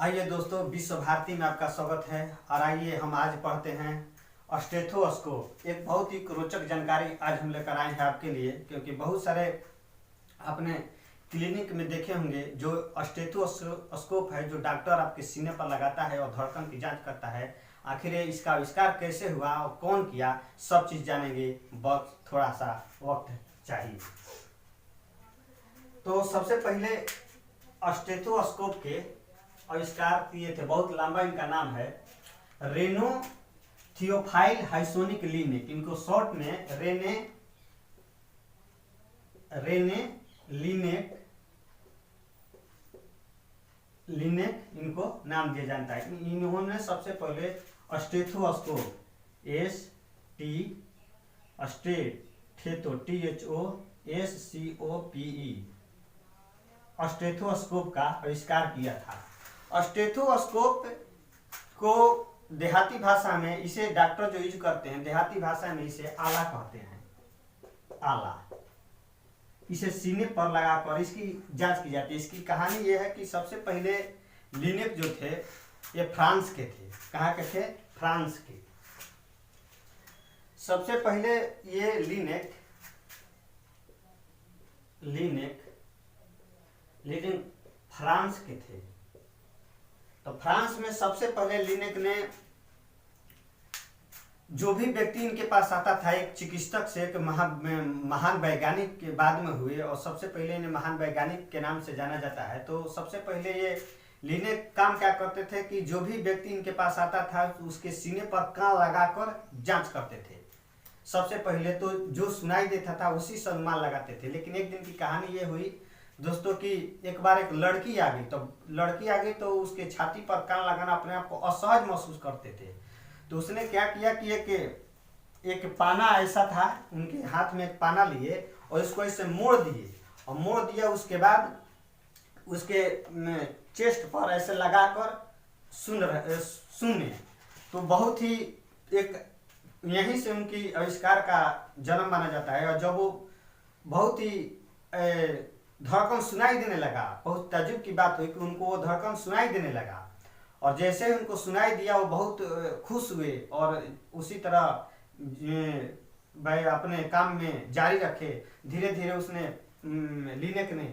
आइए दोस्तों, विश्व भारती में आपका स्वागत है। और आइए हम आज पढ़ते हैं स्टेथोस्कोप। एक बहुत ही रोचक जानकारी आज हम लेकर आए हैं आपके लिए, क्योंकि बहुत सारे अपने क्लिनिक में देखे होंगे जो स्टेथोस्कोप है, जो डॉक्टर आपके सीने पर लगाता है और धड़कन की जांच करता है। आखिर इसका आविष्कार कैसे हुआ और कौन किया, सब चीज़ जानेंगे, बस थोड़ा सा वक्त चाहिए। तो सबसे पहले स्टेथोस्कोप के आविष्कार किए थे, बहुत लंबा इनका नाम है, रेनो थियोफाइल हाइसोनिक लीनेक। इनको शॉर्ट में रेने लीनेक इनको नाम दिया जाता है। इन्होंने सबसे पहले स्टेथोस्कोप स्टेथोस्कोप का आविष्कार किया था। स्टेथोस्कोप को देहाती भाषा में, इसे डॉक्टर जो यूज करते हैं देहाती भाषा में इसे आला कहते हैं। आला, इसे सीने पर लगाकर इसकी जांच की जाती है। इसकी कहानी यह है कि सबसे पहले लीनेक जो थे ये फ्रांस के थे। कहाँ के थे? फ्रांस के। सबसे पहले ये लीनेक लेकिन फ्रांस के थे। तो फ्रांस में सबसे पहले लीनेक ने, जो भी व्यक्ति इनके पास आता था, एक चिकित्सक से, एक महान वैज्ञानिक के बाद में हुए, और सबसे पहले इन्हें महान वैज्ञानिक के नाम से जाना जाता है। तो सबसे पहले ये लीनेक काम क्या करते थे कि जो भी व्यक्ति इनके पास आता था उसके सीने पर कान लगाकर जांच करते थे। सबसे पहले तो जो सुनाई देता था उसी से अनुमान लगाते थे। लेकिन एक दिन की कहानी ये हुई दोस्तों कि एक बार एक लड़की आ गई तो उसके छाती पर कान लगाना अपने आप को असहज महसूस करते थे। तो उसने क्या किया कि एक पाना ऐसा था, उनके हाथ में एक पाना लिए और इसको ऐसे मोड़ दिया। उसके बाद उसके चेस्ट पर ऐसे लगाकर सुने। तो बहुत ही एक यहीं से उनकी आविष्कार का जन्म माना जाता है। और जब वो बहुत ही धड़कन सुनाई देने लगा, बहुत ताज्जुब की बात हुई कि उनको वो धड़कन सुनाई देने लगा। और जैसे ही उनको सुनाई दिया वो बहुत खुश हुए और उसी तरह भाई अपने काम में जारी रखे। धीरे धीरे उसने लीनेक ने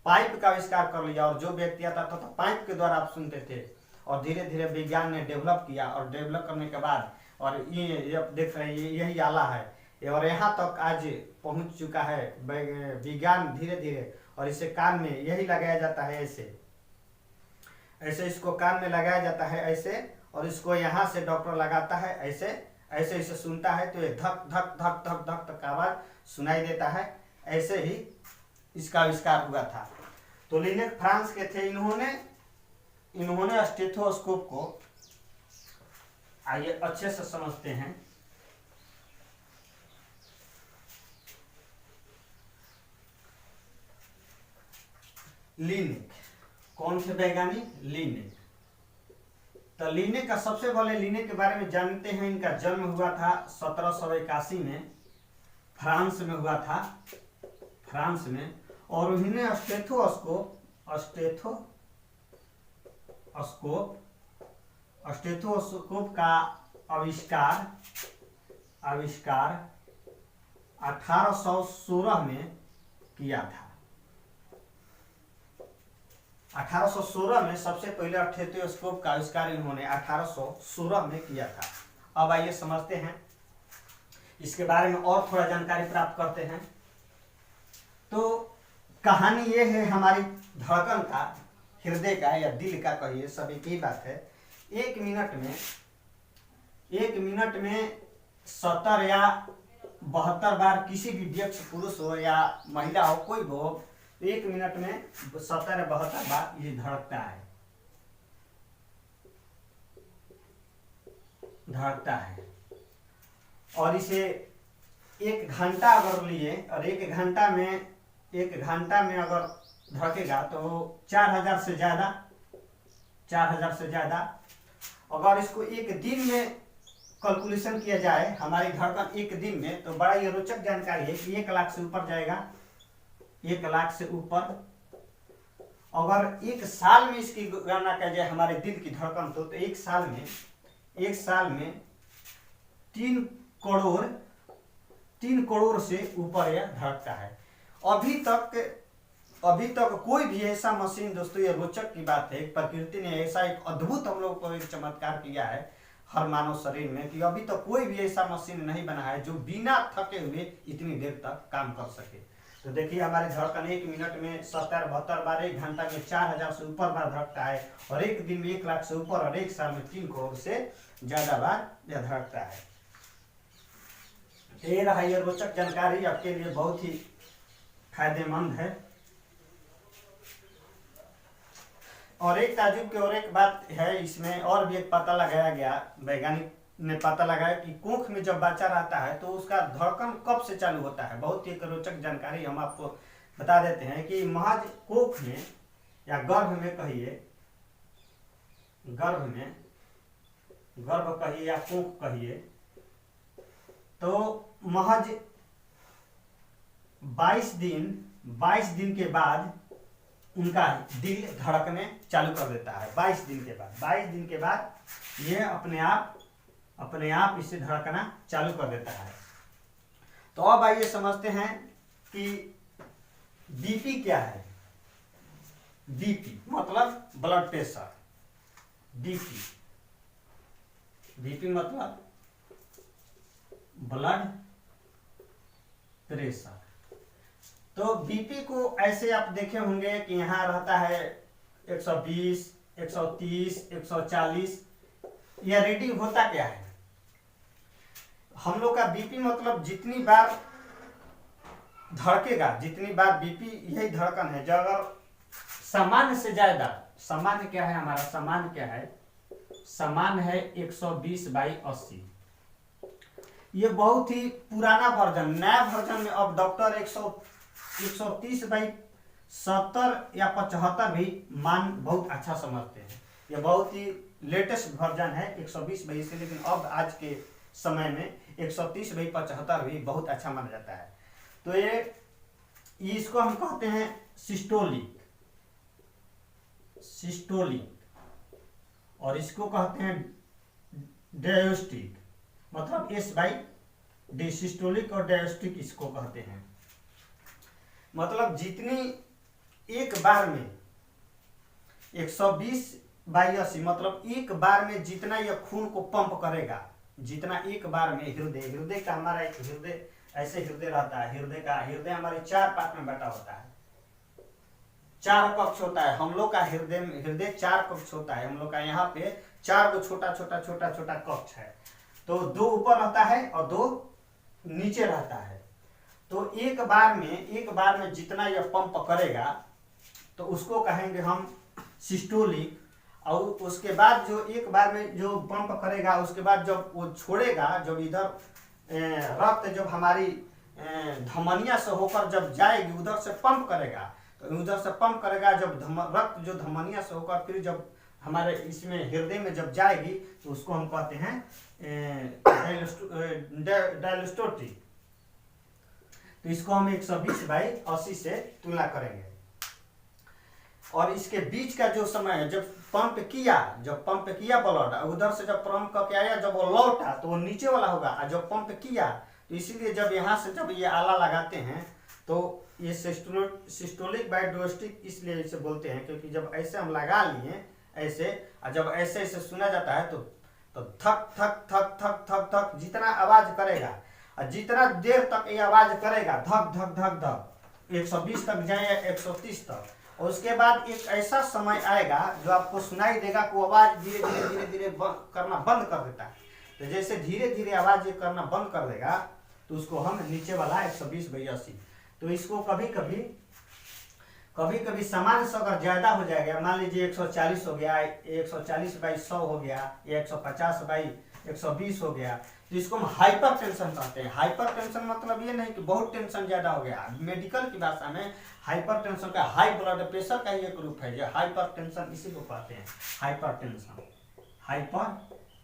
पाइप का आविष्कार कर लिया, और जो व्यक्ति आता था तो पाइप के द्वारा आप सुनते थे। और धीरे धीरे विज्ञान ने डेवलप किया, और डेवलप करने के बाद, और ये देख रहे हैं यही आला है, और यहाँ तक आज पहुँच चुका है विज्ञान धीरे धीरे। और इसे कान में यही लगाया जाता है, ऐसे इसको कान में लगाया जाता है ऐसे, और इसको यहाँ से डॉक्टर लगाता है ऐसे इसे सुनता है तो ये धक धक धक धक धक तक आवाज सुनाई देता है। ऐसे ही इसका आविष्कार हुआ था। तो लीनेक फ्रांस के थे। इन्होंने स्टेथोस्कोप को, आइए अच्छे से समझते हैं। लीनेक कौन थे वैज्ञानिक? लीनेक। तो लीनेक का सबसे पहले लीनेक के बारे में जानते हैं। इनका जन्म हुआ था 1781 में, फ्रांस में हुआ था, फ्रांस में। और उन्होंने स्टेथोस्कोप का आविष्कार 1816 में किया था। 1816 में सबसे पहले स्टेथोस्कोप का आविष्कार इन्होंने 1816 में किया था। अब आइए समझते हैं इसके बारे में और थोड़ा जानकारी प्राप्त करते हैं। तो कहानी ये है हमारी धड़कन का, हृदय का या दिल का, कहिए सभी की बात है। एक मिनट में 70 या 72 बार किसी भी व्यक्ति, पुरुष हो या महिला हो, कोई भी हो, एक मिनट में 70 या 72 बार ये धड़कता है। और इसे 1 घंटा अगर लिए, और 1 घंटा में अगर धड़केगा तो 4000 से ज्यादा। अगर इसको एक दिन में कैलकुलेशन किया जाए, हमारी धड़कन एक दिन में, तो बड़ा ये रोचक जानकारी है कि 1 लाख से ऊपर जाएगा, 1 लाख से ऊपर। अगर एक साल में इसकी गणना किया जाए हमारे दिल की धड़कन तो एक साल में 3 करोड़ 3 करोड़ से ऊपर यह धड़कता है। अभी तक कोई भी ऐसा मशीन, दोस्तों ये रोचक की बात है, प्रकृति ने ऐसा एक अद्भुत हम लोग को एक चमत्कार किया है हर मानव शरीर में कि अभी तक कोई भी ऐसा मशीन नहीं बना है जो बिना थके हुए इतनी देर तक काम कर सके। तो देखिए हमारी धड़कन 1 मिनट में 70-72 बार, 1 घंटा में 4000 से ऊपर बार धड़कता है, और एक दिन में 1 लाख से ऊपर, और एक साल में 3 करोड़ से ज्यादा बार यह धड़कता है। ये रहा ये रोचक जानकारी, आपके लिए बहुत ही फायदेमंद है। और एक ताजुब की और एक बात है इसमें, और भी एक पता लगाया गया, वैज्ञानिक ने पता लगाया कि कोख में जब बच्चा रहता है तो उसका धड़कन कब से चालू होता है। बहुत ही रोचक जानकारी हम आपको बता देते हैं कि महज कोख में या गर्भ में कहिए, गर्भ कहिए या कोख कहिए, तो महज 22 दिन के बाद उनका दिल धड़कने चालू कर देता है। 22 दिन के बाद ये अपने आप इसे धड़कना चालू कर देता है। तो अब आइए समझते हैं कि बीपी क्या है। बीपी मतलब ब्लड प्रेशर। बीपी मतलब ब्लड प्रेशर। तो बीपी को ऐसे आप देखे होंगे कि यहाँ रहता है 120, 130, 140। यह रीडिंग होता क्या है? हम लोग का बीपी मतलब जितनी बार धड़केगा, जितनी बार बीपी, यही धड़कन है। जब अगर सामान्य से ज्यादा, सामान्य क्या है हमारा, सामान्य है 120/80। ये बहुत ही पुराना वर्जन, नया वर्जन में अब डॉक्टर 130/70 या 75 भी मान बहुत अच्छा समझते हैं। ये बहुत ही लेटेस्ट वर्जन है 120/80, लेकिन अब आज के समय में 130/75 भी बहुत अच्छा माना जाता है। तो ये इसको हम कहते हैं सिस्टोलिक, और इसको कहते हैं डायस्टिक, मतलब S/D, सिस्टोलिक और डायस्टिक इसको कहते हैं। मतलब जितनी एक बार में 120/80, मतलब एक बार में जितना यह खून को पंप करेगा, जितना एक बार में हृदय का हमारा एक हृदय, ऐसे हृदय रहता है। हृदय हमारे 4 पार्ट में बटा होता है, 4 कक्ष होता है। हम लोग का हृदय 4 कक्ष होता है। हम लोग का यहाँ पे 4 छोटा छोटा कक्ष है। तो 2 ऊपर रहता है और 2 नीचे रहता है। तो एक बार में जितना यह पंप करेगा तो उसको कहेंगे हम सिस्टोलिक। और उसके बाद जो एक बार में जो पंप करेगा, उसके बाद जब वो छोड़ेगा, जब इधर रक्त जब हमारी धमनिया से होकर जब जाएगी, उधर से पंप करेगा, तो उधर से पंप करेगा, जब रक्त जो धमनिया से होकर फिर जब हमारे इसमें हृदय में जब जाएगी तो उसको हम कहते हैं डायस्टोलिक। तो इसको हम 120/80 से तुलना करेंगे। और इसके बीच का जो समय है, जब पंप किया ब्लड, उधर से जब पंप करके आया, जब वो लौटा तो वो नीचे वाला होगा। और जब पंप किया तो इसीलिए जब यहाँ से जब ये आला लगाते हैं तो ये सिस्टोलिक बाय डायस्टोलिक इसलिए इसे बोलते हैं, क्योंकि जब ऐसे हम लगा लिए ऐसे, और जब ऐसे सुना जाता है तो थक थक थक थक थक थक जितना आवाज करेगा, और जितना देर तक ये आवाज करेगा, धक धक धक धक 120 तक जाए या 130 तक, और उसके बाद एक ऐसा समय आएगा जो आपको सुनाई देगा कि वो आवाज धीरे धीरे करना बंद कर देता है। तो जैसे धीरे धीरे आवाज ये करना बंद कर देगा तो उसको हम नीचे वाला 120/80। तो इसको कभी कभी सामान्य से अगर ज्यादा हो जाएगा, मान लीजिए 140 हो गया, 140/100 हो गया, या 150/120 हो गया, तो इसको हम हाइपर टेंशन कहते हैं। हाइपर टेंशन मतलब ये नहीं कि बहुत टेंशन ज्यादा हो गया। मेडिकल की भाषा में हाइपर टेंशन का हाई ब्लड प्रेशर का ही एक रूप है, जो हाइपर टेंशन इसी को कहते हैं। हाइपर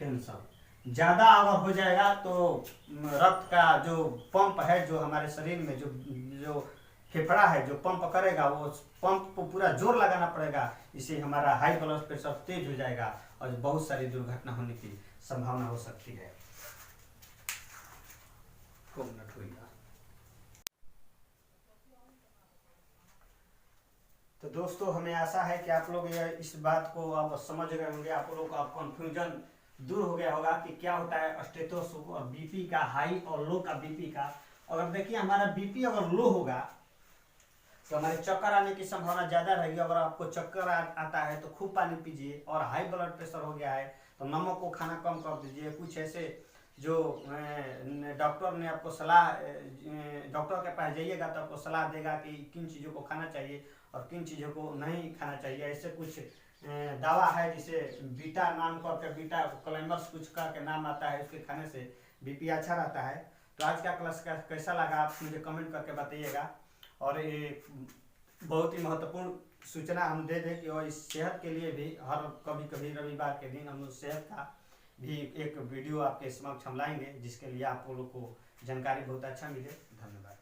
टेंशन ज्यादा अगर हो जाएगा तो रक्त का जो पंप है, जो हमारे शरीर में जो फेफड़ा है जो पंप करेगा, वो पंप को पूरा जोर लगाना पड़ेगा, इससे हमारा हाई ब्लड प्रेशर तेज हो जाएगा और बहुत सारी दुर्घटना होने की संभावना हो सकती है। तो दोस्तों हमें आशा है कि आप लोग इस बात को अब समझ गए होंगे, आप लोग का कन्फ्यूजन दूर हो गया होगा कि क्या होता है स्टेथोस्कोप और बीपी का हाई और लो का बीपी का। अगर देखिए हमारा बीपी अगर लो होगा तो हमारे चक्कर आने की संभावना ज़्यादा रहेगी। अगर आपको चक्कर आता है तो खूब पानी पीजिए, और हाई ब्लड प्रेशर हो गया है तो नमक को खाना कम कर दीजिए। कुछ ऐसे जो डॉक्टर ने आपको सलाह, डॉक्टर के पास जाइएगा तो आपको सलाह देगा कि किन चीज़ों को खाना चाहिए और किन चीज़ों को नहीं खाना चाहिए। ऐसे कुछ दवा है जिसे बीटा नाम करके, बीटा क्लाइमर्स कुछ करके नाम आता है, उसके खाने से बीपी अच्छा रहता है। तो आज का क्लास का कैसा लगा आप मुझे कमेंट करके बताइएगा। और ये बहुत ही महत्वपूर्ण सूचना हम दे दें कि और इस सेहत के लिए भी हर कभी कभी रविवार के दिन हम लोग सेहत का भी एक वीडियो आपके समक्ष हम लाएंगे, जिसके लिए आप लोग को जानकारी बहुत अच्छा मिले। धन्यवाद।